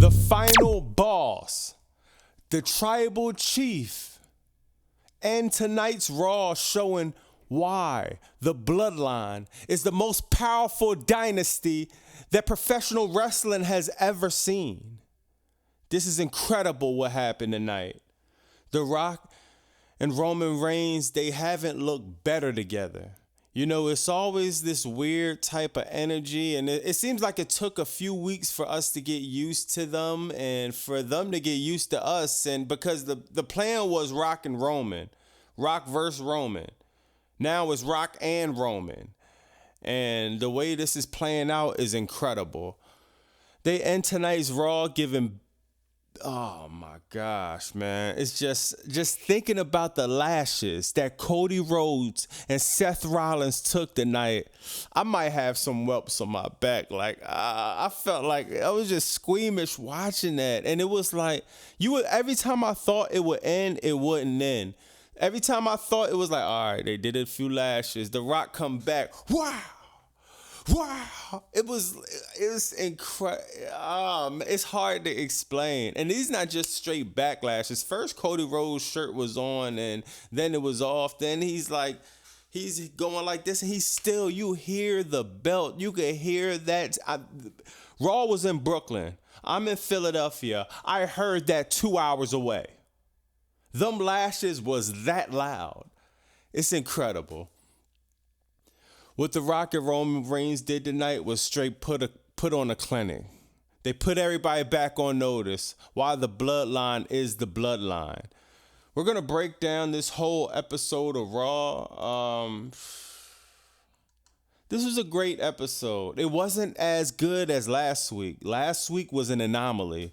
the final boss, the tribal chief, and tonight's Raw showing why the Bloodline is the most powerful dynasty that professional wrestling has ever seen. This is incredible what happened tonight. The Rock and Roman Reigns, they haven't looked better together. You know, it's always this weird type of energy, and it seems like it took a few weeks for us to get used to them and for them to get used to us. And because the plan was Rock and Roman, Rock versus Roman. Now it's Rock and Roman. And the way this is playing out is incredible. They end tonight's Raw giving... Oh my gosh, man. It's just thinking about the lashes that Cody Rhodes and Seth Rollins took tonight. I might have some whelps on my back. Like, I felt like I was just squeamish watching that. And it was like, every time I thought it would end, it wouldn't end. Every time I thought it was like, all right, they did a few lashes. The Rock come back. Wow. It was incredible. It's hard to explain. And these not just straight backlashes. First, Cody Rhodes' shirt was on and then it was off. Then he's going like this and you hear the belt. You can hear that. Raw was in Brooklyn. I'm in Philadelphia. I heard that 2 hours away. Them lashes was that loud. It's incredible. What The Rock and Roman Reigns did tonight was straight put on a clinic. They put everybody back on notice why the Bloodline is the Bloodline. We're going to break down this whole episode of Raw. This was a great episode. It wasn't as good as last week. Last week was an anomaly.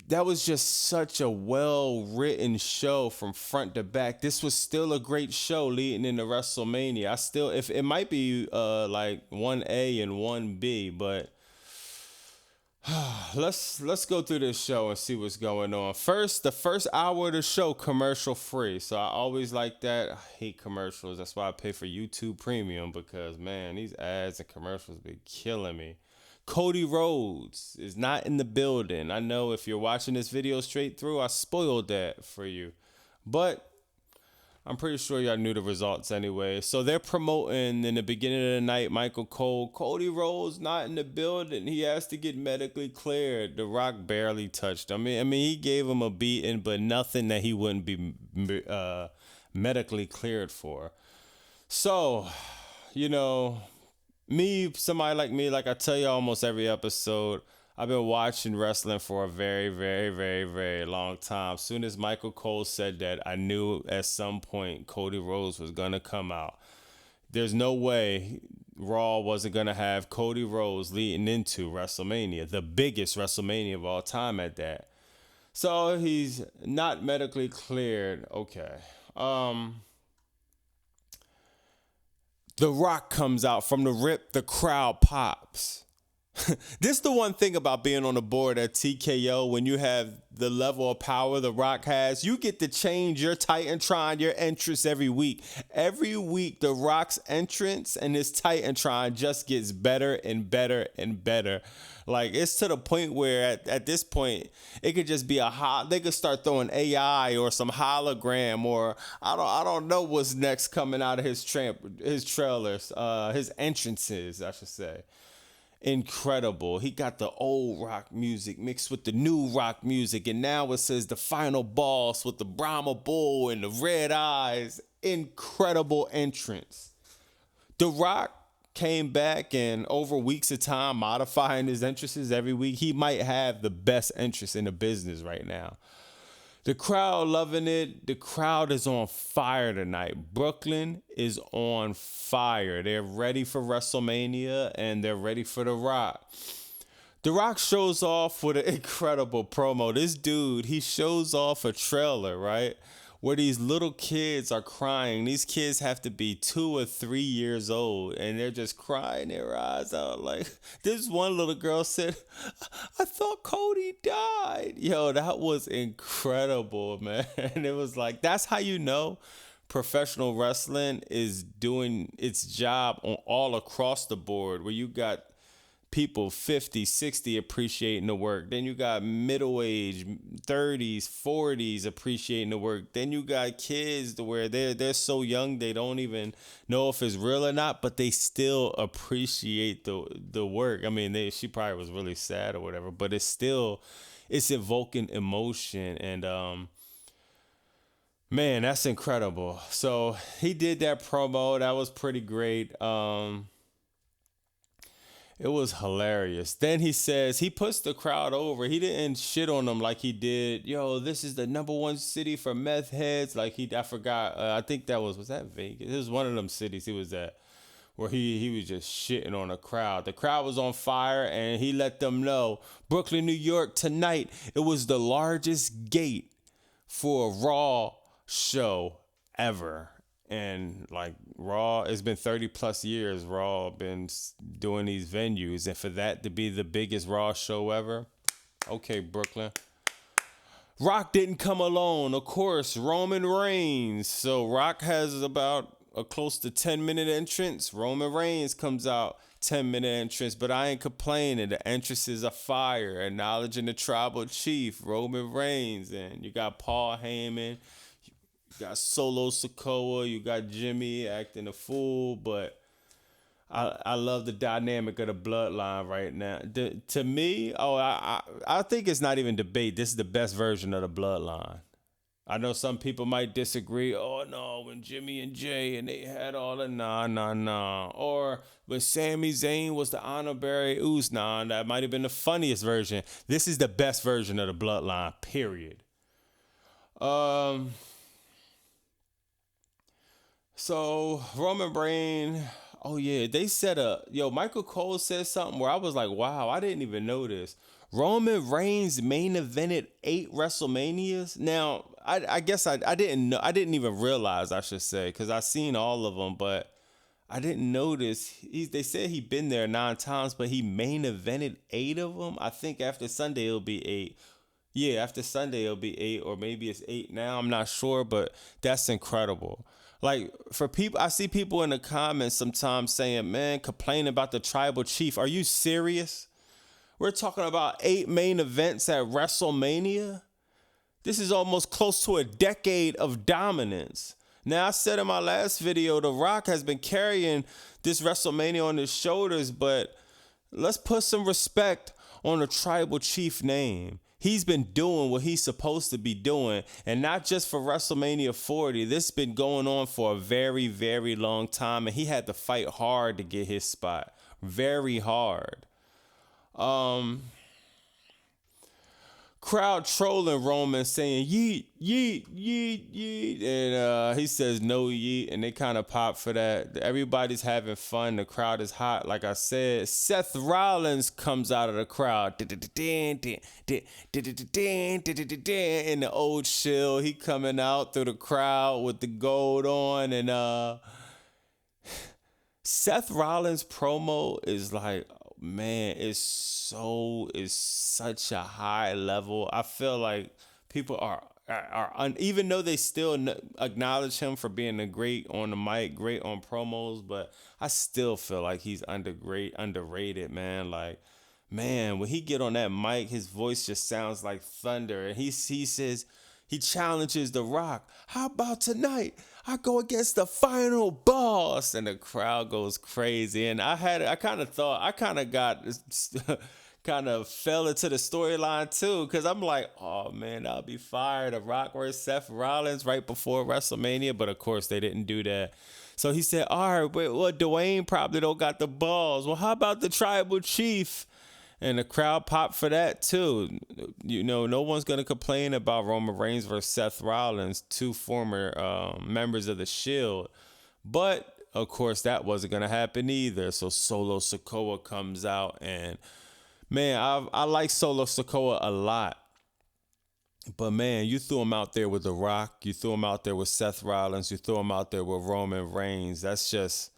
That was just such a well-written show from front to back. This was still a great show leading into WrestleMania. If it might be like 1A and 1B, but let's go through this show and see what's going on. First, the first hour of the show, commercial free. So I always like that. I hate commercials. That's why I pay for YouTube Premium because, man, these ads and commercials be killing me. Cody Rhodes is not in the building. I know if you're watching this video straight through, I spoiled that for you. But I'm pretty sure y'all knew the results anyway. So they're promoting in the beginning of the night, Michael Cole. Cody Rhodes not in the building. He has to get medically cleared. The Rock barely touched him. I mean, he gave him a beating, but nothing that he wouldn't be medically cleared for. So, you know... somebody like me, like I tell you almost every episode, I've been watching wrestling for a very, very, very, very long time. As soon as Michael Cole said that, I knew at some point Cody Rhodes was going to come out. There's no way Raw wasn't going to have Cody Rhodes leading into WrestleMania, the biggest WrestleMania of all time at that. So he's not medically cleared. Okay. The Rock comes out from the rip, the crowd pops. This is the one thing about being on the board at TKO. When you have the level of power The Rock has, you get to change your Titantron, your entrance every week. Every week, The Rock's entrance and his Titantron just gets better and better and better. Like, it's to the point where at this point, it could just be they could start throwing AI or some hologram or I don't know what's next coming out of his trailers, his entrances, I should say. Incredible. He got the old rock music mixed with the new rock music, and now it says the final boss with the Brahma Bull and the red eyes. Incredible entrance. The Rock came back and over weeks of time modifying his entrances every week. He might have the best entrance in the business right now. The crowd loving it. The crowd is on fire tonight. Brooklyn is on fire. They're ready for WrestleMania and they're ready for The Rock. The Rock shows off with an incredible promo. This dude, he shows off a trailer, right? Where these little kids are crying. These kids have to be 2 or 3 years old, and they're just crying their eyes out. Like, this one little girl said, I thought Cody died. Yo, that was incredible, man. And it was like, that's how you know professional wrestling is doing its job on all across the board, where you got people 50, 60 appreciating the work. Then you got middle age, 30s, 40s appreciating the work. Then you got kids to where they're so young they don't even know if it's real or not, but they still appreciate the work. I mean, she probably was really sad or whatever, but it's evoking emotion. And man, that's incredible. So he did that promo. That was pretty great. It was hilarious. Then he says he puts the crowd over. He didn't shit on them like he did. Yo, this is the #1 city for meth heads. Like I forgot. I think was that Vegas? It was one of them cities he was at where he was just shitting on the crowd. The crowd was on fire, and he let them know, Brooklyn, New York, tonight, it was the largest gate for a Raw show ever. And like Raw, it's been 30 plus years. Raw been doing these venues, and for that to be the biggest Raw show ever, okay, Brooklyn. Rock didn't come alone, of course. Roman Reigns. So Rock has about a close to 10-minute entrance. Roman Reigns comes out 10-minute entrance, but I ain't complaining. The entrances are fire, acknowledging the tribal chief, Roman Reigns, and you got Paul Heyman. You got Solo Sikoa, you got Jimmy acting a fool, but I love the dynamic of the bloodline right now. To me, I think it's not even debate. This is the best version of the bloodline. I know some people might disagree. Oh, no, when Jimmy and Jay and they had all the nah. Or when Sami Zayn was the honorary ooze, that might have been the funniest version. This is the best version of the bloodline, period. So Roman Reigns, oh yeah, they said Michael Cole said something where I was like, wow, I didn't even know this. Roman Reigns main evented 8 WrestleManias. Now, I guess I didn't know. I didn't even realize, I should say, because I seen all of them, but I didn't notice. They said he been there 9 times, but he main evented 8 of them. I think after Sunday it'll be 8. Yeah, after Sunday it'll be 8, or maybe it's 8 now. I'm not sure, but that's incredible. Like, for people, I see people in the comments sometimes saying, man, complaining about the tribal chief. Are you serious? We're talking about 8 main events at WrestleMania. This is almost close to a decade of dominance. Now, I said in my last video, The Rock has been carrying this WrestleMania on his shoulders, but let's put some respect on the tribal chief name. He's been doing what he's supposed to be doing, and not just for WrestleMania 40. This has been going on for a very, very long time, and he had to fight hard to get his spot. Very hard. Crowd trolling Roman, saying yeet, yeet, yeet, yeet, and he says no yeet, and they kind of pop for that. Everybody's having fun. The crowd is hot. Like I said, Seth Rollins comes out of the crowd in the old shill. He coming out through the crowd with the gold on, and Seth Rollins promo is like, man, it's such a high level. I feel like people are even though they still acknowledge him for being a great on the mic, great on promos, but I still feel like he's underrated, man. Like, man, when he get on that mic, his voice just sounds like thunder, and he says, he challenges The Rock. How about tonight? I go against the final boss, and the crowd goes crazy. And I kind of fell into the storyline too, because I'm like, oh man, that'll be fire. The Rock versus Seth Rollins right before WrestleMania, but of course they didn't do that. So he said, all right, well, Dwayne probably don't got the balls. Well, how about the tribal chief? And the crowd popped for that too. You know, no one's going to complain about Roman Reigns versus Seth Rollins, 2 former members of the Shield. But, of course, that wasn't going to happen either. So Solo Sikoa comes out. And, man, I like Solo Sikoa a lot. But, man, you threw him out there with The Rock. You threw him out there with Seth Rollins. You threw him out there with Roman Reigns. That's just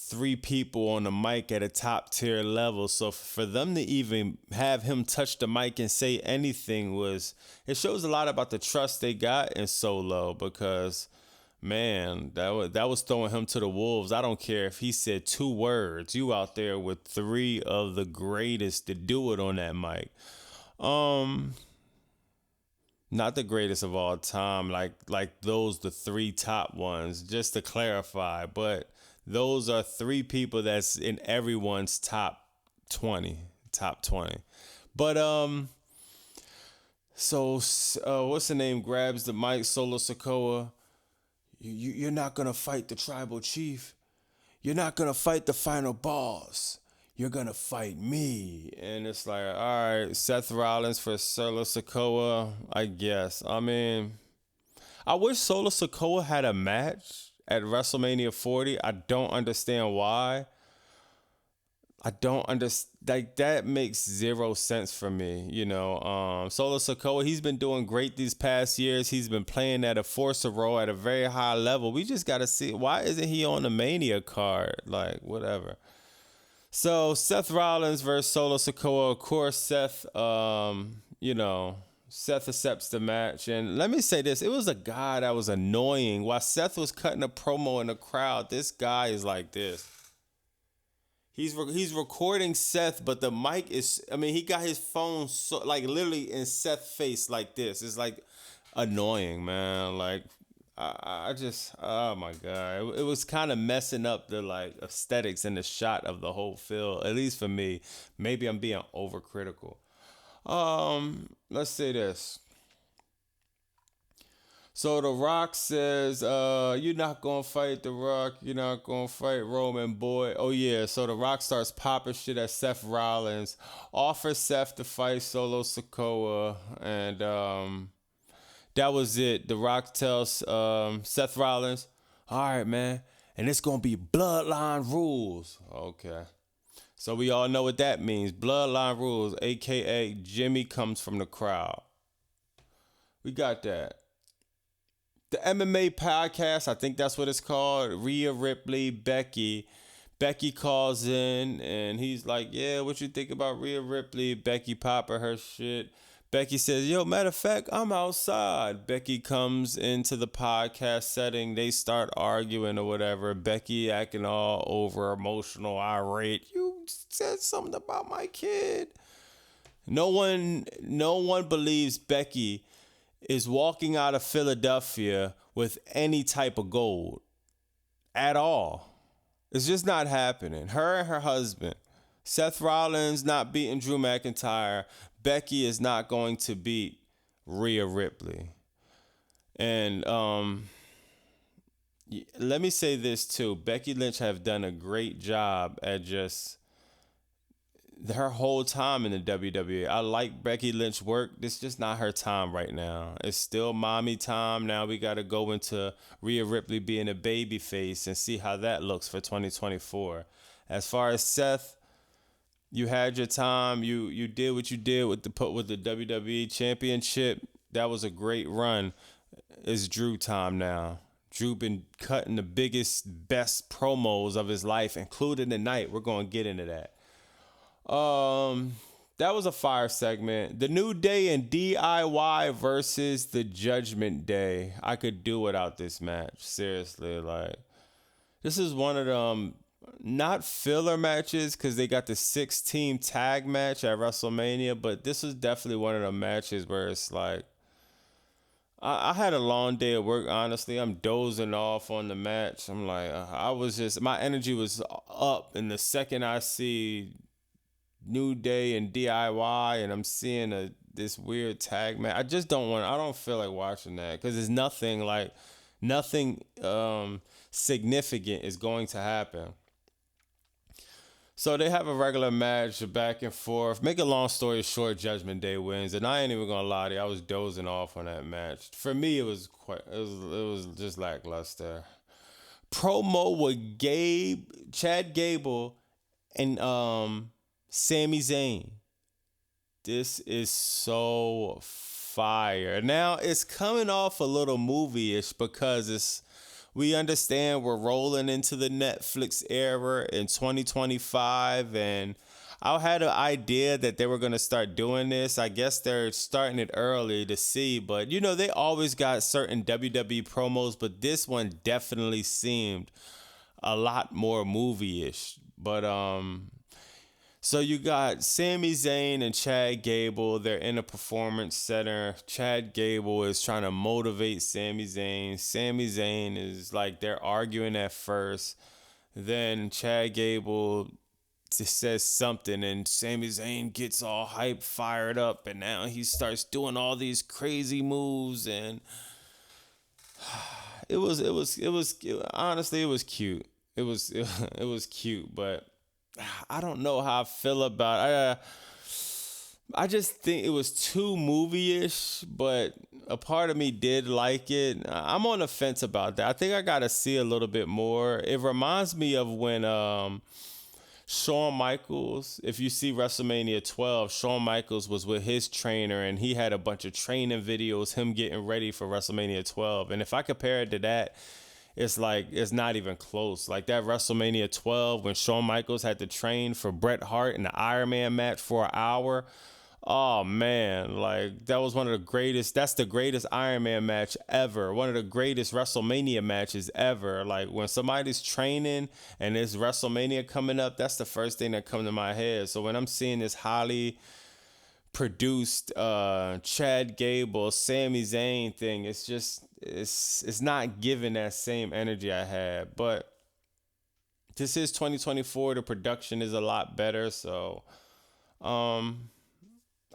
3 people on the mic at a top tier level. So for them to even have him touch the mic and say anything it shows a lot about the trust they got in Solo, because, man, that was throwing him to the wolves. I don't care if he said 2 words. You out there with 3 of the greatest to do it on that mic. Not the greatest of all time, like those the 3 top ones, just to clarify, but those are 3 people that's in everyone's top 20. But so what's the name, grabs the mic, Solo Sikoa. You're not gonna fight the tribal chief. You're not gonna fight the final boss. You're gonna fight me. And it's like, all right, Seth Rollins for Solo Sikoa, I guess. I mean, I wish Solo Sikoa had a match at WrestleMania 40. I don't understand why. I don't understand. Like, that makes zero sense for me. Solo Sikoa, he's been doing great these past years. He's been playing at a Forza role at a very high level. We just got to see, why isn't he on the Mania card? Like, whatever. So Seth Rollins versus Solo Sikoa. Of course, Seth accepts the match. And let me say this, it was a guy that was annoying. While Seth was cutting a promo in the crowd, this guy is like this. He's recording Seth, but the mic is, he got his phone so, like, literally in Seth's face like this. It's like annoying, man. Like, I just, oh my God. It was kind of messing up the like aesthetics and the shot of the whole field, at least for me. Maybe I'm being overcritical. Let's say this. So The Rock says, you're not going to fight The Rock. You're not going to fight Roman boy. Oh, yeah. So The Rock starts popping shit at Seth Rollins. Offers Seth to fight Solo Sikoa. And that was it. The Rock tells Seth Rollins, all right, man. And it's going to be bloodline rules. Okay. So we all know what that means. Bloodline rules, a.k.a. Jimmy comes from the crowd. We got that. The MMA podcast, I think that's what it's called. Rhea Ripley, Becky. Becky calls in and he's like, yeah, what you think about Rhea Ripley? Becky popping her shit. Becky says, yo, matter of fact, I'm outside. Becky comes into the podcast setting. They start arguing or whatever. Becky acting all over emotional, irate. You said something about my kid. No one believes Becky is walking out of Philadelphia with any type of gold at all. It's just not happening. Her and her husband, Seth Rollins not beating Drew McIntyre. Becky is not going to beat Rhea Ripley. And let me say this too. Becky Lynch have done a great job at just her whole time in the WWE. I like Becky Lynch work. This is just not her time right now. It's still mommy time. Now we got to go into Rhea Ripley being a baby face and see how that looks for 2024. As far as Seth, you had your time. You did what you did with the WWE Championship. That was a great run. It's Drew time now. Drew been cutting the biggest, best promos of his life, including tonight. We're going to get into that. That was a fire segment. The New Day and DIY versus the Judgment Day. I could do without this match. Seriously, like, this is one of them not filler matches because they got the 6-team tag match at WrestleMania, but this is definitely one of the matches where it's like, I had a long day at work, honestly. I'm dozing off on the match. I'm like, my energy was up, and the second I see New Day and DIY and I'm seeing this weird tag match, I don't feel like watching that because there's nothing significant is going to happen. So they have a regular match, back and forth. Make a long story short, Judgment Day wins, and I ain't even gonna lie to you, I was dozing off on that match. For me, it was just lackluster. Promo with Chad Gable, and Sami Zayn. This is so fire. Now, it's coming off a little movie-ish because we understand we're rolling into the Netflix era in 2025, and I had an idea that they were going to start doing this. I guess they're starting it early to see, but they always got certain WWE promos, but this one definitely seemed a lot more movie-ish. But so you got Sami Zayn and Chad Gable. They're in a performance center. Chad Gable is trying to motivate Sami Zayn. Sami Zayn is like, they're arguing at first. Then Chad Gable just says something, and Sami Zayn gets all hype, fired up, and now he starts doing all these crazy moves, and honestly, it was cute. It was cute, but I don't know how I feel about it. I just think it was too movie-ish, but a part of me did like it. I'm on the fence about that. I think I gotta see a little bit more. It reminds me of when Shawn Michaels, if you see WrestleMania 12, Shawn Michaels was with his trainer and he had a bunch of training videos, him getting ready for WrestleMania 12. And if I compare it to that, it's like, it's not even close. Like that WrestleMania 12 when Shawn Michaels had to train for Bret Hart in the Iron Man match for an hour. Oh man, like that was one of the greatest. That's the greatest Iron Man match ever. One of the greatest WrestleMania matches ever. Like when somebody's training and there's WrestleMania coming up, that's the first thing that comes to my head. So when I'm seeing this highly produced Chad Gable, Sami Zayn thing, it's just it's not giving that same energy I had. But this is 2024. The production is a lot better, so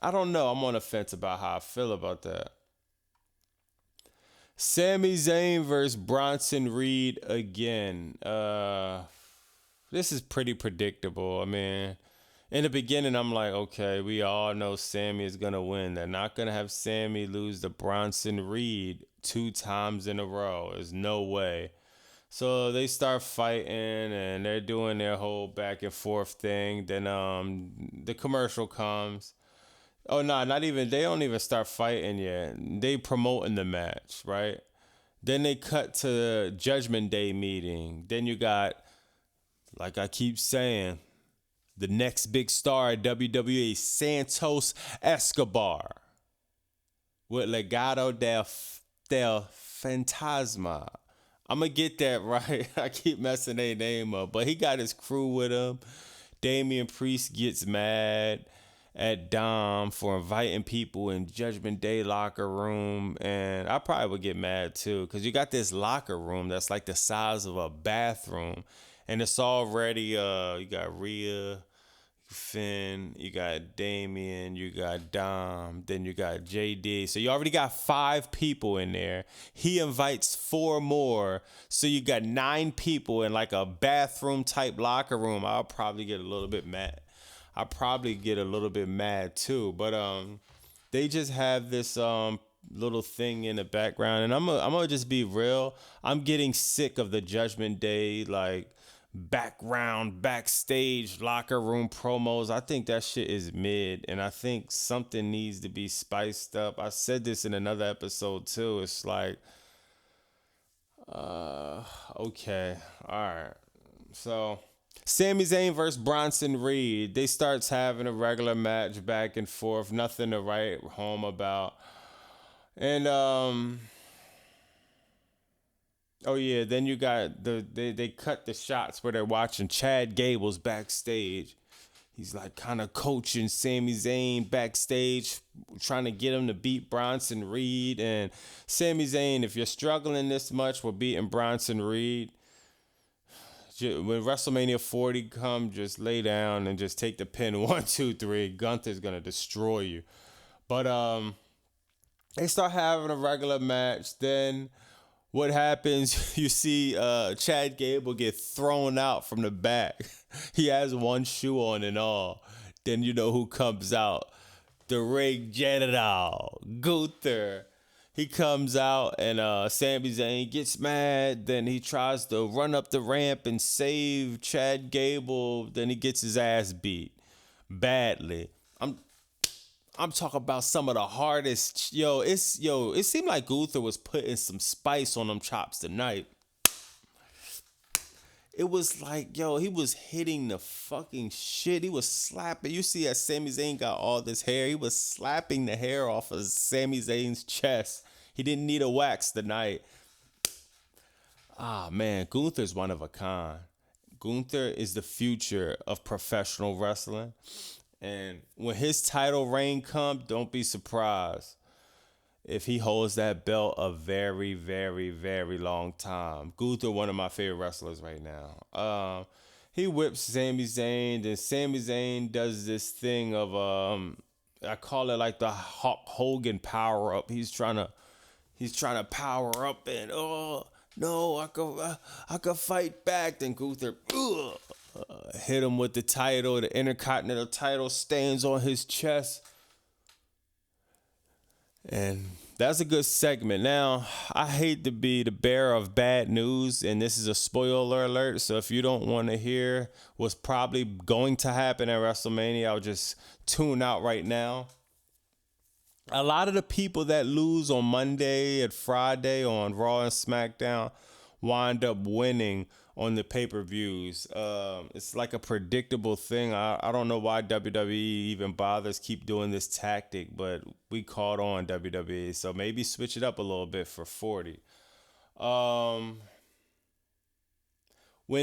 I don't know. I'm on the fence about how I feel about that. Sami Zayn versus Bronson Reed again. This is pretty predictable. I mean, in the beginning, I'm like, okay, we all know Sami is going to win. They're not going to have Sami lose to Bronson Reed 2 times in a row. There's no way. So they start fighting and they're doing their whole back and forth thing. Then the commercial comes. Oh no, not even. They don't even start fighting yet. They promoting the match, right? Then they cut to the Judgment Day meeting. Then you got, like I keep saying, the next big star at WWE, Santos Escobar, with Legado del Fantasma. I'm gonna get that right. I keep messing their name up, but he got his crew with him. Damian Priest gets mad at Dom for inviting people in Judgment Day locker room, and I probably would get mad too, because you got this locker room that's like the size of a bathroom, and it's already you got Rhea, Finn, you got Damian, you got Dom, then you got JD. So you already got 5 people in there. He invites 4 more. So you got 9 people in like a bathroom type locker room. I'll probably get a little bit mad. I'll probably get a little bit mad too. But they just have this little thing in the background. And I'm gonna just be real. I'm getting sick of the Judgment Day like backstage locker room promos. I think that shit is mid, and I think something needs to be spiced up. I said this in another episode too. It's like okay, all right. So Sami Zayn versus Bronson Reed. They starts having a regular match back and forth, nothing to write home about. And oh yeah, then you got they cut the shots where they're watching Chad Gable's backstage. He's like kind of coaching Sami Zayn backstage, trying to get him to beat Bronson Reed. And Sami Zayn, if you're struggling this much with beating Bronson Reed, when WrestleMania 40 come, just lay down and just take the pin. 1, 2, 3. Gunther's gonna destroy you. But they start having a regular match. Then what happens? You see Chad Gable get thrown out from the back. He has 1 shoe on and all. Then you know who comes out? The ring general, Gunther. He comes out and Sami Zayn gets mad. Then he tries to run up the ramp and save Chad Gable. Then he gets his ass beat badly. I'm talking about some of the hardest. It seemed like Gunther was putting some spice on them chops tonight. It was like, yo, he was hitting the fucking shit. He was slapping. You see that Sami Zayn got all this hair. He was slapping the hair off of Sami Zayn's chest. He didn't need a wax tonight. Ah, man, Gunther's one of a kind. Gunther is the future of professional wrestling. And when his title reign comes, don't be surprised if he holds that belt a very, very, very long time. Gunther, one of my favorite wrestlers right now. He whips Sami Zayn, and Sami Zayn does this thing of I call it like the Hulk Hogan power up. He's trying to power up and no, I could fight back. Then Gunther hit him with the title. The Intercontinental title stands on his chest. And that's a good segment. Now, I hate to be the bearer of bad news, and this is a spoiler alert. So if you don't want to hear what's probably going to happen at WrestleMania, I'll just tune out right now. A lot of the people that lose on Monday and Friday on Raw and SmackDown wind up winning on the pay-per-views. It's like a predictable thing. I don't know why WWE even bothers keep doing this tactic, but we caught on WWE. So maybe switch it up a little bit for 40. When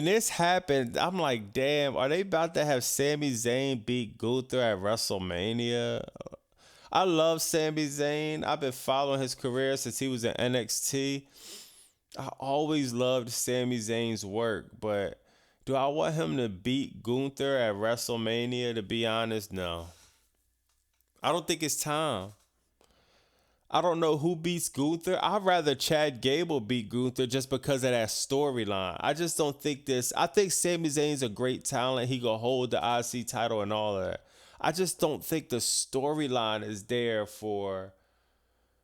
this happened, I'm like, damn, are they about to have Sami Zayn beat Gunther at WrestleMania? I love Sami Zayn. I've been following his career since he was in NXT. I always loved Sami Zayn's work, but do I want him to beat Gunther at WrestleMania? To be honest, no. I don't think it's time. I don't know who beats Gunther. I'd rather Chad Gable beat Gunther just because of that storyline. I just don't think this. I think Sami Zayn's a great talent. He can hold the IC title and all of that. I just don't think the storyline is there for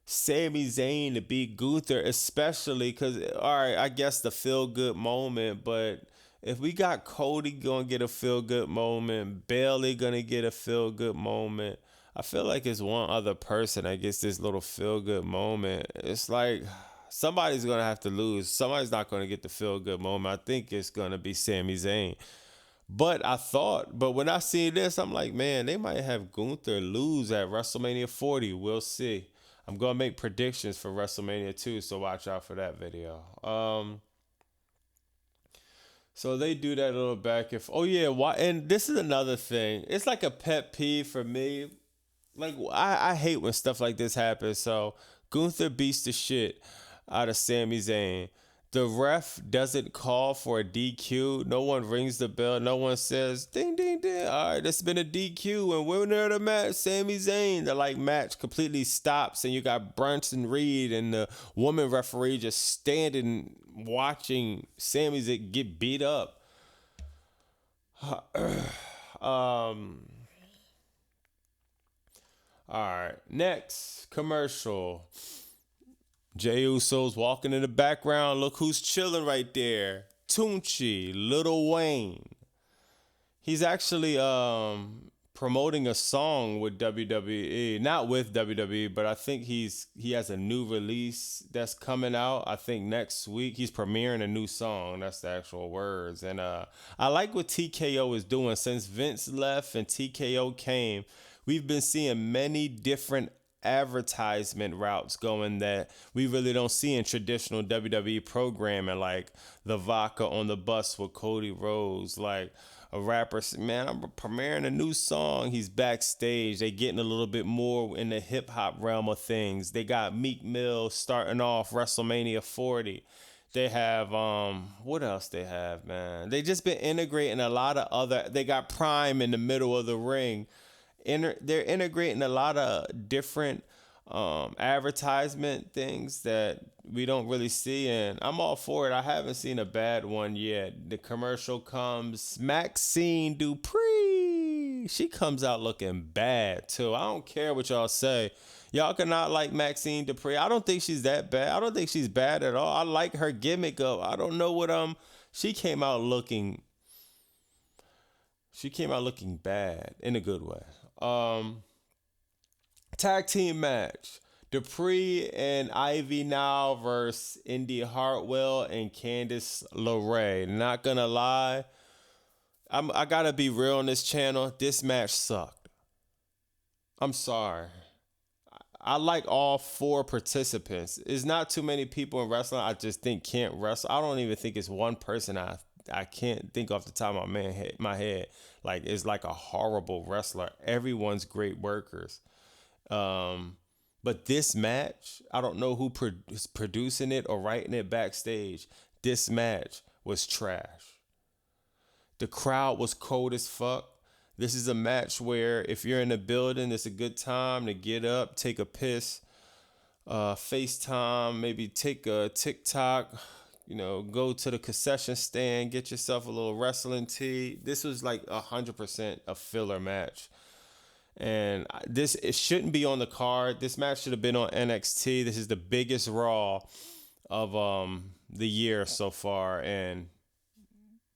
Sami Zayn to beat Gunther, especially because, all right, I guess the feel-good moment, but if we got Cody going to get a feel-good moment, Bayley going to get a feel-good moment, I feel like it's one other person that gets this little feel-good moment. It's like somebody's going to have to lose. Somebody's not going to get the feel-good moment. I think it's going to be Sami Zayn. But when I see this, I'm like, man, they might have Gunther lose at WrestleMania 40. We'll see. I'm going to make predictions for WrestleMania 2, so watch out for that video. So they do that little back and oh yeah, why? And this is another thing. It's like a pet peeve for me. Like I hate when stuff like this happens. So Gunther beats the shit out of Sami Zayn. The ref doesn't call for a DQ. No one rings the bell. No one says, ding, ding, ding. All right, it's been a DQ. And winner of the match, Sami Zayn. The match completely stops. And you got Bronson Reed and the woman referee just standing watching Sami Zayn get beat up. All right, next commercial. Jey Uso's walking in the background. Look who's chilling right there. Tunchi, Lil Wayne. He's actually promoting a song with WWE. Not with WWE, but I think he has a new release that's coming out. I think next week. He's premiering a new song. That's the actual words. And I like what TKO is doing. Since Vince left and TKO came, we've been seeing many different advertisement routes going that we really don't see in traditional WWE programming, like the vodka on the bus with Cody Rhodes, like a rapper, man, I'm premiering a new song. He's backstage. They getting a little bit more in the hip hop realm of things. They got Meek Mill starting off WrestleMania 40. They have what else they have, man? They just been integrating a lot of other. They got Prime in the middle of the ring. They're integrating a lot of different advertisement things that we don't really see, and I'm all for it. I haven't seen a bad one yet. The commercial comes, Maxine Dupree. She comes out looking bad too. I don't care what y'all say. Y'all cannot like Maxine Dupree. I don't think she's that bad. I don't think she's bad at all. I like her gimmick of, I don't know what she came out looking bad in a good way. Tag team match. Dupree and Ivy now versus Indy Hartwell and Candice LeRae. Not gonna lie, I gotta be real on this channel. This match sucked. I'm sorry. I like all four participants. It's not too many people in wrestling I just think can't wrestle. I don't even think it's one person I can't think off the top of my head. Like it's like a horrible wrestler. Everyone's great workers. But this match, I don't know who is producing it or writing it backstage. This match was trash. The crowd was cold as fuck. This is a match where if you're in the building, it's a good time to get up, take a piss, FaceTime, maybe take a TikTok, go to the concession stand, get yourself a little wrestling tee. This was like 100% a filler match. And it shouldn't be on the card. This match should have been on NXT. This is the biggest Raw of the year so far, and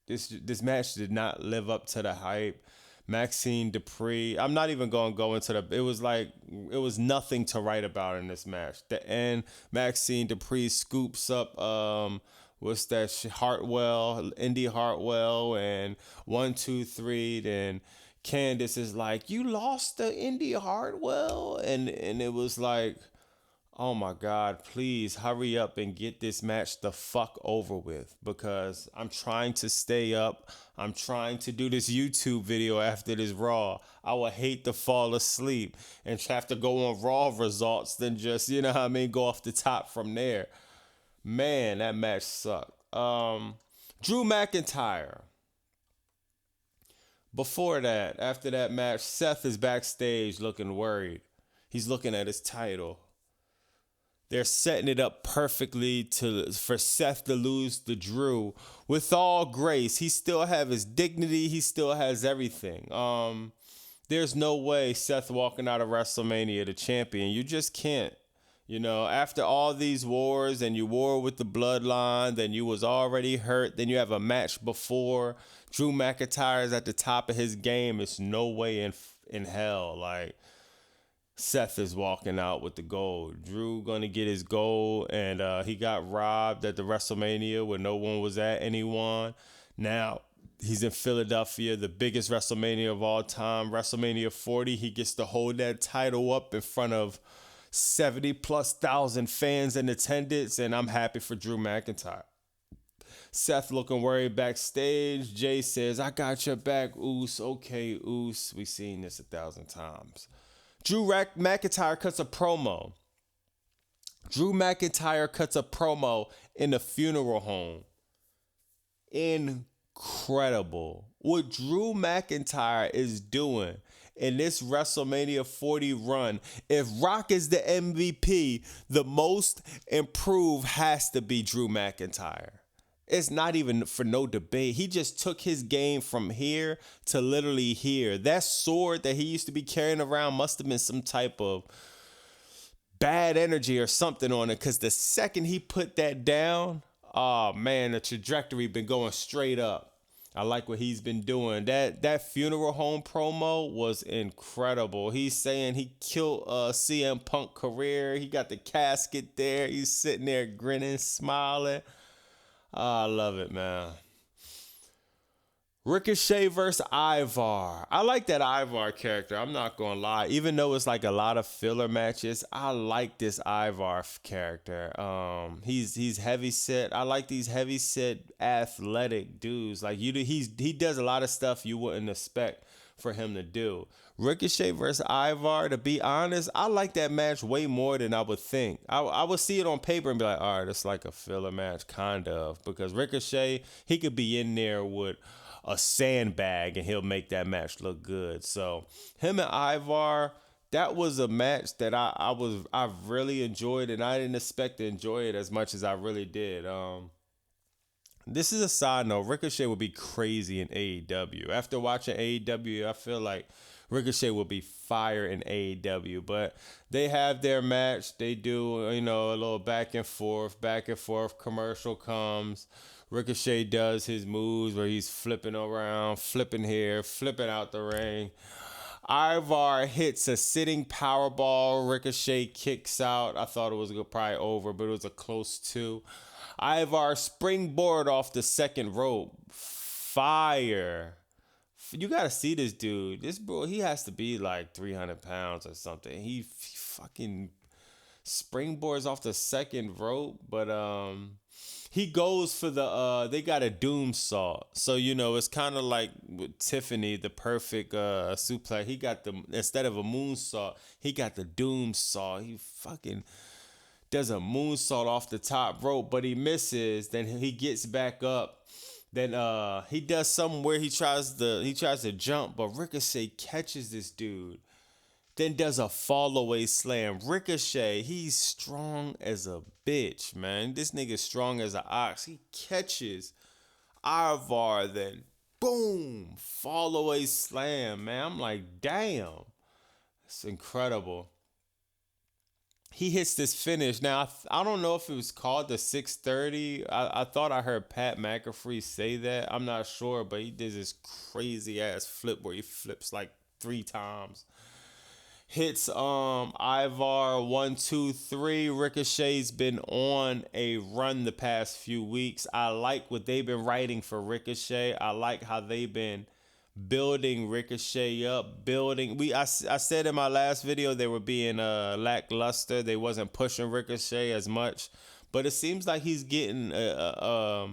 this match did not live up to the hype. Maxine Dupree, I'm not even going to go into it was nothing to write about in this match. The end, Maxine Dupree scoops up what's that Hartwell, Indy Hartwell, and 1 2 3, then Candice is like, you lost the Indy Hartwell, and it was like, oh my God, please hurry up and get this match the fuck over with, because I'm trying to stay up. I'm trying to do this YouTube video after this Raw. I would hate to fall asleep and have to go on Raw results than just, go off the top from there. Man, that match sucked. Drew McIntyre. Before that, after that match, Seth is backstage looking worried. He's looking at his title. They're setting it up perfectly for Seth to lose to Drew with all grace. He still have his dignity. He still has everything. There's no way Seth walking out of WrestleMania the champion. You just can't. After all these wars, and you war with the bloodline, then you was already hurt, then you have a match before. Drew McIntyre is at the top of his game. It's no way in hell. Like, Seth is walking out with the gold. Drew gonna get his gold, and he got robbed at the WrestleMania where no one was at anyone. Now he's in Philadelphia, the biggest WrestleMania of all time, WrestleMania 40. He gets to hold that title up in front of 70,000+ fans in attendance, and I'm happy for Drew McIntyre. Seth looking worried backstage. Jay says, I got your back, Oos. Okay, Oos. We've seen this 1,000 times. Drew McIntyre cuts a promo. Drew McIntyre cuts a promo in the funeral home. Incredible. What Drew McIntyre is doing in this WrestleMania 40 run, if Rock is the MVP, the most improved has to be Drew McIntyre. It's not even for no debate. He just took his game from here to literally here. That sword that he used to be carrying around must have been some type of bad energy or something on it, because the second he put that down, oh man, the trajectory been going straight up. I like what he's been doing. That funeral home promo was incredible. He's saying he killed CM Punk career. He got the casket there. He's sitting there grinning, smiling. I love it, man. Ricochet versus Ivar. I like that Ivar character. I'm not going to lie. Even though it's like a lot of filler matches, I like this Ivar character. He's heavy set. I like these heavy set athletic dudes. Like he does a lot of stuff you wouldn't expect for him to do. Ricochet versus Ivar, to be honest, I like that match way more than I would think. I would see it on paper and be like, all right, it's like a filler match, kind of. Because Ricochet, he could be in there with a sandbag and he'll make that match look good. So him and Ivar, that was a match that I really enjoyed, and I didn't expect to enjoy it as much as I really did. This is a side note. Ricochet would be crazy in AEW. After watching AEW, I feel like Ricochet will be fire in AEW. But they have their match. They do, a little back and forth. Commercial comes. Ricochet does his moves where he's flipping around, flipping here, flipping out the ring. Ivar hits a sitting powerball. Ricochet kicks out. I thought it was probably over, but it was a close two. Ivar springboard off the second rope. Fire. You gotta see this dude. This bro, he has to be like 300 pounds or something. He fucking springboards off the second rope, but he goes for the they got a doom saw. So it's kind of like with Tiffany, the perfect suplex. He got the, instead of a moonsault, he got the doom saw. He fucking does a moonsault off the top rope, but he misses. Then he gets back up. Then he does something where he tries to jump, but Ricochet catches this dude. Then does a fall away slam. Ricochet, he's strong as a bitch, man. This nigga's strong as an ox. He catches Ivar, then boom, fall away slam, man. I'm like, damn. It's incredible. He hits this finish. Now, I don't know if it was called the 630. I thought I heard Pat McAfee say that. I'm not sure, but he did this crazy ass flip where he flips like 3 times. Hits Ivar 1, 2, 3. Ricochet's been on a run the past few weeks. I like what they've been writing for Ricochet. I like how they've been building Ricochet up. I said in my last video they were being lackluster. They wasn't pushing Ricochet as much, but it seems like he's getting a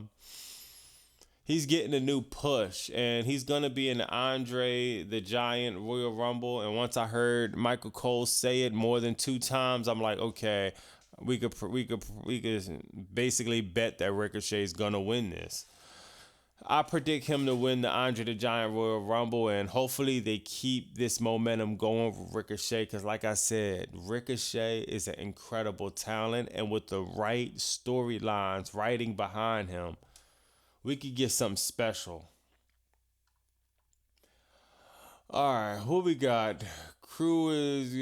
new push, and he's gonna be in the Andre the Giant Royal Rumble. And once I heard Michael Cole say it more than 2 times, I'm like, okay, we could basically bet that Ricochet's gonna win this. I predict him to win the Andre the Giant Royal Rumble, and hopefully they keep this momentum going with Ricochet, because like I said, Ricochet is an incredible talent, and with the right storylines writing behind him, we could get something special. All right, who we got? Crew is,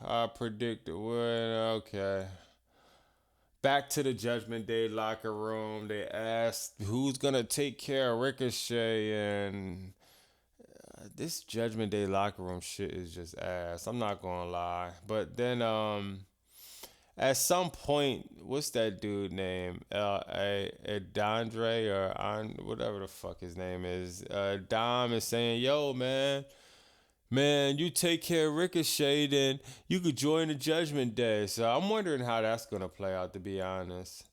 I predict it. Okay. Back to the Judgment Day locker room. They asked who's going to take care of Ricochet, and this Judgment Day locker room shit is just ass. I'm not going to lie. But then at some point, what's that dude name? Dandre or whatever the fuck his name is. Dom is saying, yo, man, you take care of Ricochet, then you could join the Judgment Day. So I'm wondering how that's going to play out, to be honest.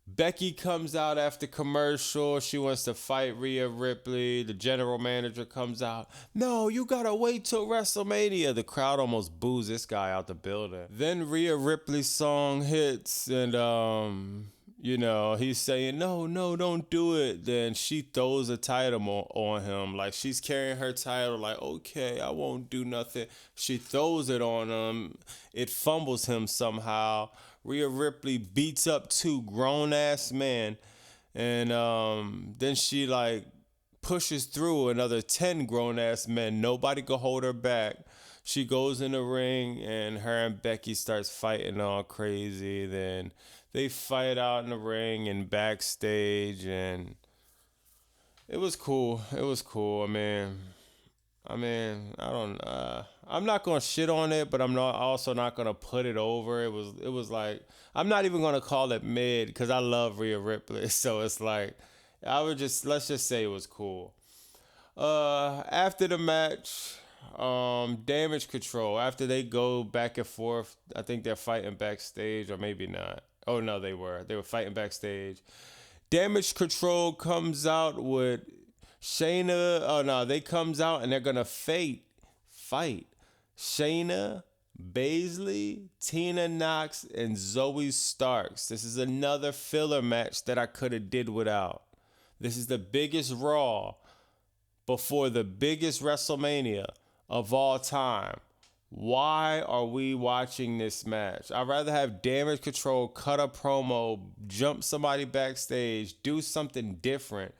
Becky comes out after commercial. She wants to fight Rhea Ripley. The general manager comes out. No, you got to wait till WrestleMania. The crowd almost boos this guy out the building. Then Rhea Ripley's song hits, and he's saying, no, don't do it. Then she throws a title on him. Like, she's carrying her title, like, okay, I won't do nothing. She throws it on him. It fumbles him somehow. Rhea Ripley beats up 2 grown-ass men. And then she, pushes through another 10 grown-ass men. Nobody could hold her back. She goes in the ring, and her and Becky starts fighting all crazy. Then they fight out in the ring and backstage, and it was cool. I'm not gonna shit on it, but I'm also not gonna put it over. It was like, I'm not even gonna call it mid, because I love Rhea Ripley. So it's like, let's just say it was cool. After the match, Damage Control, after they go back and forth, I think they're fighting backstage, or maybe not. Oh no, they were fighting backstage. Damage Control comes out with Shayna. Oh no, they comes out and they're gonna fight Shayna Baszler, Tina Knox, and Zoe Starks. This is another filler match that I could have did without. This is the biggest Raw before the biggest WrestleMania of all time. Why are we watching this match? I'd rather have Damage Control cut a promo, jump somebody backstage, do something different.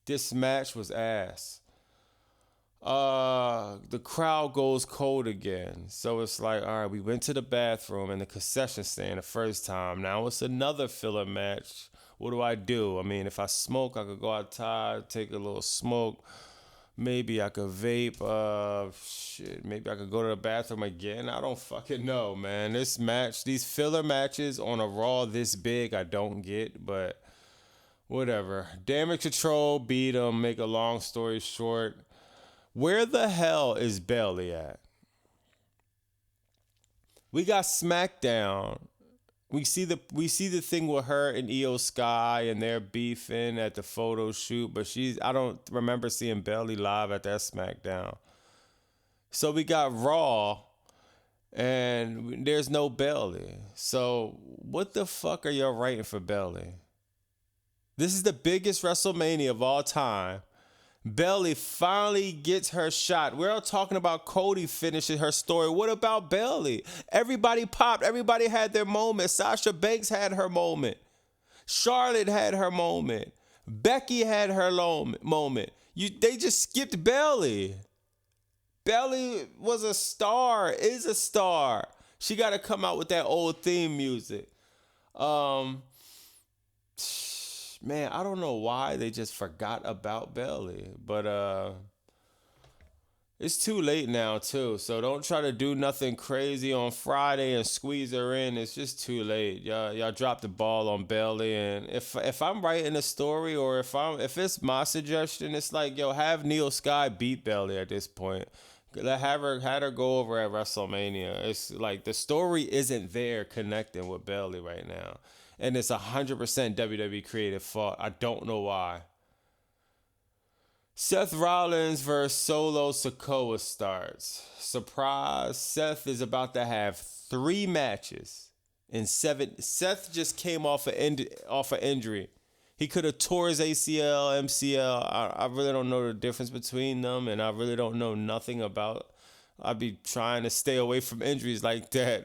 This match was ass. The crowd goes cold again. So it's like, all right, we went to the bathroom and the concession stand the first time. Now it's another filler match. What do? I mean, if I smoke, I could go outside, take a little smoke. Maybe I could vape. Shit. Maybe I could go to the bathroom again. I don't fucking know, man. This match, these filler matches on a Raw this big, I don't get, but whatever. Damage Control beat him. Make a long story short. Where the hell is Bayley at? We got SmackDown. We see the thing with her and Io Sky and they're beefing at the photo shoot, but I don't remember seeing Bayley live at that SmackDown. So we got Raw and there's no Bayley. So what the fuck are y'all writing for Bayley? This is the biggest WrestleMania of all time. Bayley finally gets her shot. We're all talking about Cody finishing her story. What about Bayley? Everybody popped. Everybody had their moment. Sasha Banks had her moment. Charlotte had her moment. Becky had her moment. They just skipped Bayley. Bayley was a star, is a star. She got to come out with that old theme music. Man, I don't know why they just forgot about Bayley, but it's too late now too. So don't try to do nothing crazy on Friday and squeeze her in. It's just too late. Y'all dropped the ball on Bayley, and if I'm writing a story or if it's my suggestion, it's like, yo, have Io Sky beat Bayley at this point. Had her go over at WrestleMania. It's like the story isn't there connecting with Bayley right now. And it's 100% WWE creative fault. I don't know why. Seth Rollins versus Solo Sikoa starts. Surprise, Seth is about to have 3 matches in 7. Seth just came off an injury. He could have tore his ACL, MCL. I really don't know the difference between them, and I really don't know nothing about. I'd be trying to stay away from injuries like that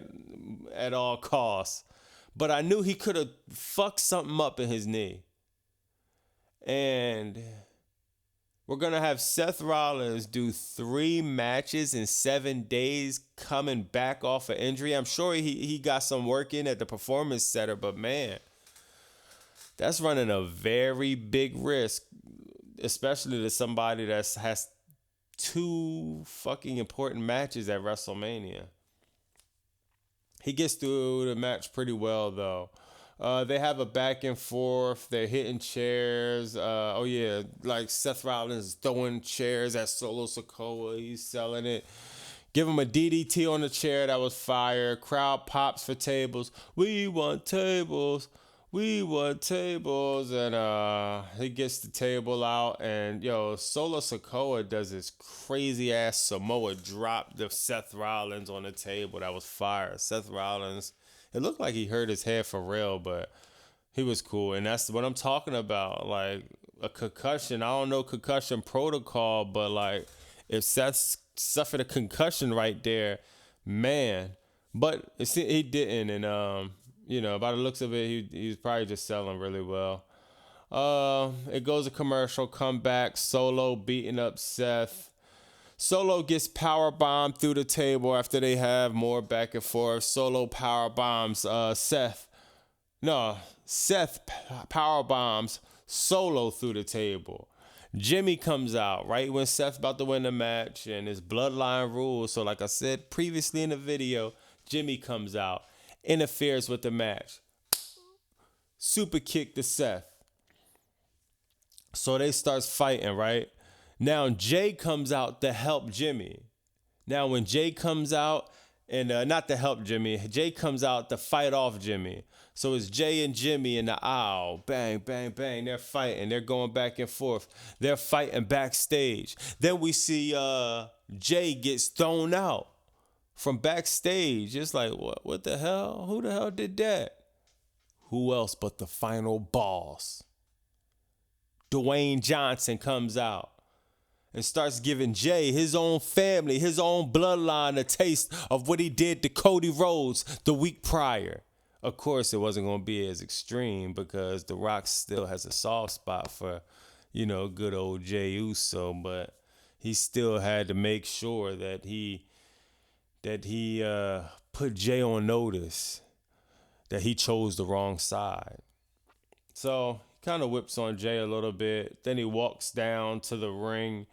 at all costs. But I knew he could have fucked something up in his knee. And we're going to have Seth Rollins do 3 matches in 7 days coming back off an injury. I'm sure he got some work in at the Performance Center, but man, that's running a very big risk, especially to somebody that has 2 fucking important matches at WrestleMania. He gets through the match pretty well, though. They have a back and forth. They're hitting chairs. Like Seth Rollins is throwing chairs at Solo Sikoa. He's selling it. Give him a DDT on the chair that was fire. Crowd pops for tables. We want tables. We want tables. And he gets the table out. And, Solo Sikoa does this crazy-ass Samoa drop to Seth Rollins on the table that was fire. Seth Rollins, it looked like he hurt his head for real, but he was cool. And that's what I'm talking about. Like, a concussion. I don't know concussion protocol, but, like, if Seth suffered a concussion right there, man. But he didn't, and, by the looks of it, he was probably just selling really well. It goes to commercial, come back, Solo beating up Seth. Solo gets power bombed through the table after they have more back and forth. Solo power bombs Seth. No, Seth power bombs Solo through the table. Jimmy comes out right when Seth's about to win the match, and his bloodline rules. So like I said previously in the video, Jimmy comes out, interferes with the match. Super kick to Seth. So they start fighting, right? Now Jay comes out to help Jimmy. Now when Jay comes out, and not to help Jimmy, Jay comes out to fight off Jimmy. So it's Jay and Jimmy in the aisle. Bang, bang, bang. They're fighting. They're going back and forth. They're fighting backstage. Then we see Jay gets thrown out from backstage. It's like, what the hell? Who the hell did that? Who else but the final boss? Dwayne Johnson comes out and starts giving Jay, his own family, his own bloodline, a taste of what he did to Cody Rhodes the week prior. Of course, it wasn't going to be as extreme because The Rock still has a soft spot for, good old Jay Uso, but he still had to make sure that he put Jay on notice that he chose the wrong side. So he kind of whips on Jay a little bit. Then he walks down to the ring.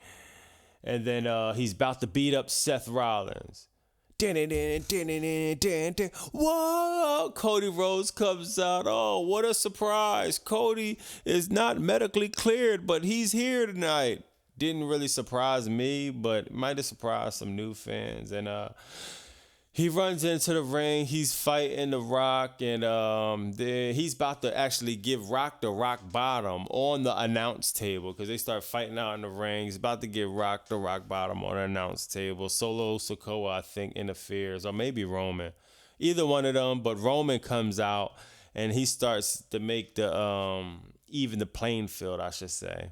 And then he's about to beat up Seth Rollins. Whoa! Cody Rhodes comes out. Oh, what a surprise. Cody is not medically cleared, but he's here tonight. Didn't really surprise me, but might have surprised some new fans. And he runs into the ring. He's fighting The Rock, and he's about to actually give Rock the rock bottom on the announce table because they start fighting out in the ring. He's about to give Rock the rock bottom on the announce table. Solo Sikoa, I think, interferes, or maybe Roman. Either one of them, but Roman comes out, and he starts to make the even the playing field, I should say.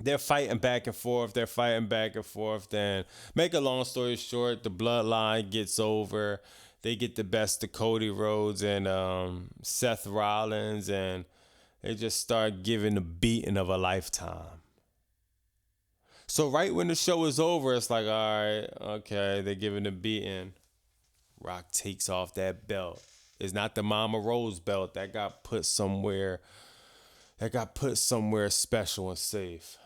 They're fighting back and forth. Then, make a long story short, the bloodline gets over. They get the best of Cody Rhodes and Seth Rollins, and they just start giving the beating of a lifetime. So right when the show is over, it's like, all right, okay, they're giving the beating. Rock takes off that belt. It's not the Mama Rose belt that got put somewhere. Special and safe.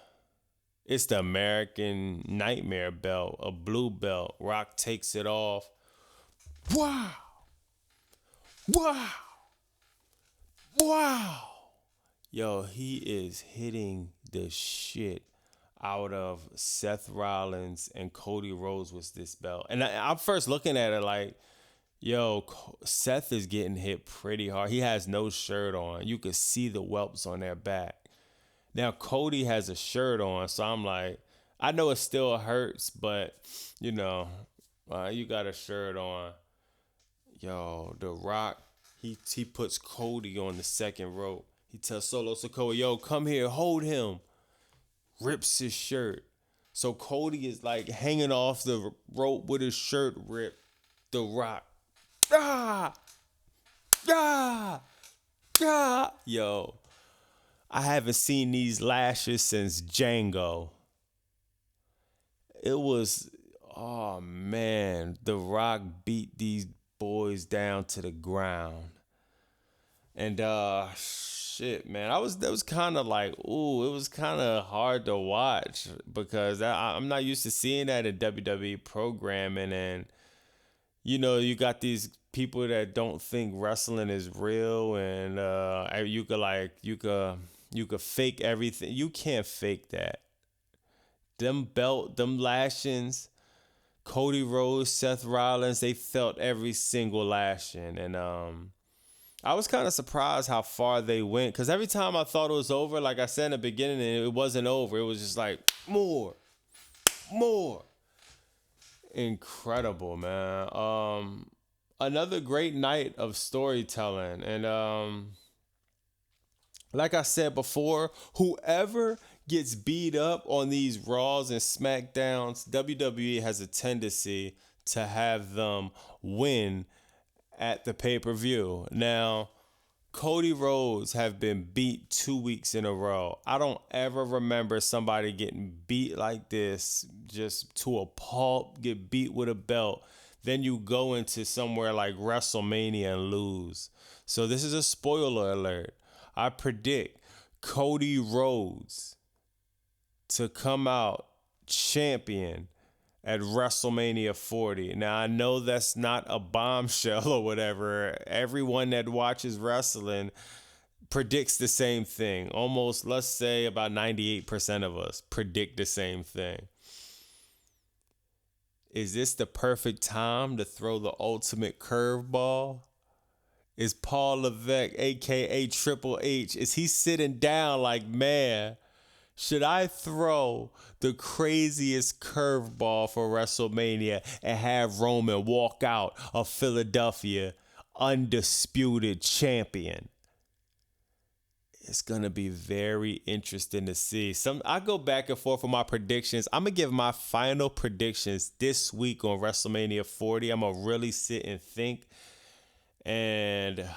It's the American Nightmare belt, a blue belt. Rock takes it off. Wow. Yo, he is hitting the shit out of Seth Rollins and Cody Rhodes with this belt. And I'm first looking at it like, yo, Seth is getting hit pretty hard. He has no shirt on. You could see the whelps on their back. Now, Cody has a shirt on, so I'm like, I know it still hurts, but, you know, you got a shirt on. Yo, The Rock, he puts Cody on the second rope. He tells Solo Sikoa, yo, come here, hold him. Rips his shirt. So Cody is like hanging off the rope with his shirt ripped. The Rock. Yo. I haven't seen these lashes since Django. It was, oh man, The Rock beat these boys down to the ground. And shit, man, that was kind of like, ooh, it was kind of hard to watch because I'm not used to seeing that in WWE programming. And you know, you got these people that don't think wrestling is real, and you could fake everything. You can't fake that. Them lashings, Cody Rhodes, Seth Rollins, they felt every single lashing. And I was kind of surprised how far they went. Because every time I thought it was over, like I said in the beginning, it wasn't over. It was just like, more. Incredible, man. Another great night of storytelling. And like I said before, whoever gets beat up on these Raws and SmackDowns, WWE has a tendency to have them win at the pay-per-view. Now, Cody Rhodes have been beat 2 weeks in a row. I don't ever remember somebody getting beat like this, just to a pulp, get beat with a belt. Then you go into somewhere like WrestleMania and lose. So this is a spoiler alert. I predict Cody Rhodes to come out champion at WrestleMania 40. Now, I know that's not a bombshell or whatever. Everyone that watches wrestling predicts the same thing. Almost, let's say, about 98% of us predict the same thing. Is this the perfect time to throw the ultimate curveball? Is Paul Levesque, a.k.a. Triple H, is he sitting down like, man, should I throw the craziest curveball for WrestleMania and have Roman walk out of Philadelphia undisputed champion? It's going to be very interesting to see. I go back and forth with my predictions. I'm going to give my final predictions this week on WrestleMania 40. I'm going to really sit and think. And,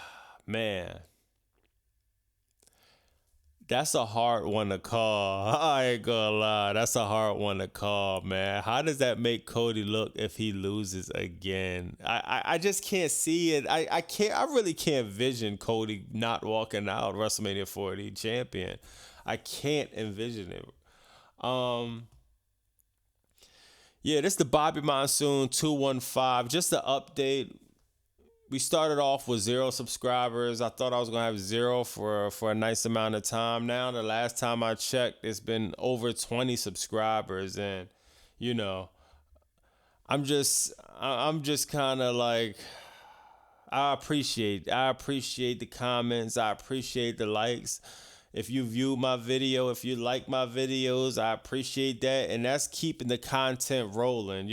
man, that's a hard one to call. I ain't gonna lie. That's a hard one to call, man. How does that make Cody look if he loses again? I just can't see it. I really can't envision Cody not walking out WrestleMania 40 champion. I can't envision it. Yeah, this is the Bobby Monsoon 215. Just an update. We started off with 0 subscribers. I thought I was gonna have 0 for a nice amount of time. Now, the last time I checked, it's been over 20 subscribers, and you know, I'm just kind of like, I appreciate the comments. I appreciate the likes. If you view my video, if you like my videos, I appreciate that, and that's keeping the content rolling.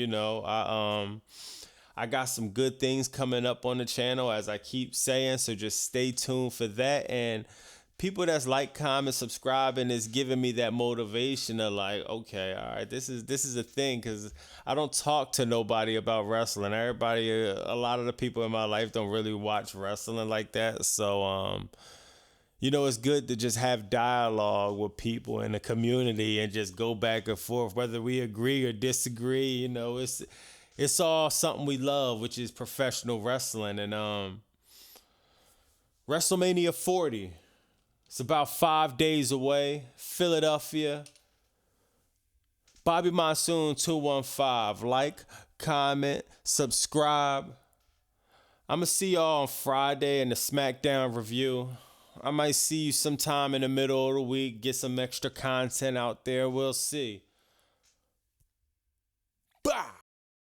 I got some good things coming up on the channel, as I keep saying, so just stay tuned for that. And people that's like, comment, subscribing is giving me that motivation of like, okay, all right, this is a thing, because I don't talk to nobody about wrestling. A lot of the people in my life don't really watch wrestling like that. So it's good to just have dialogue with people in the community and just go back and forth, whether we agree or disagree. It's all something we love, which is professional wrestling. And WrestleMania 40, it's about 5 days away. Philadelphia. Bobby Monsoon 215. Like, comment, subscribe. I'm going to see y'all on Friday in the SmackDown review. I might see you sometime in the middle of the week, get some extra content out there. We'll see. Bye!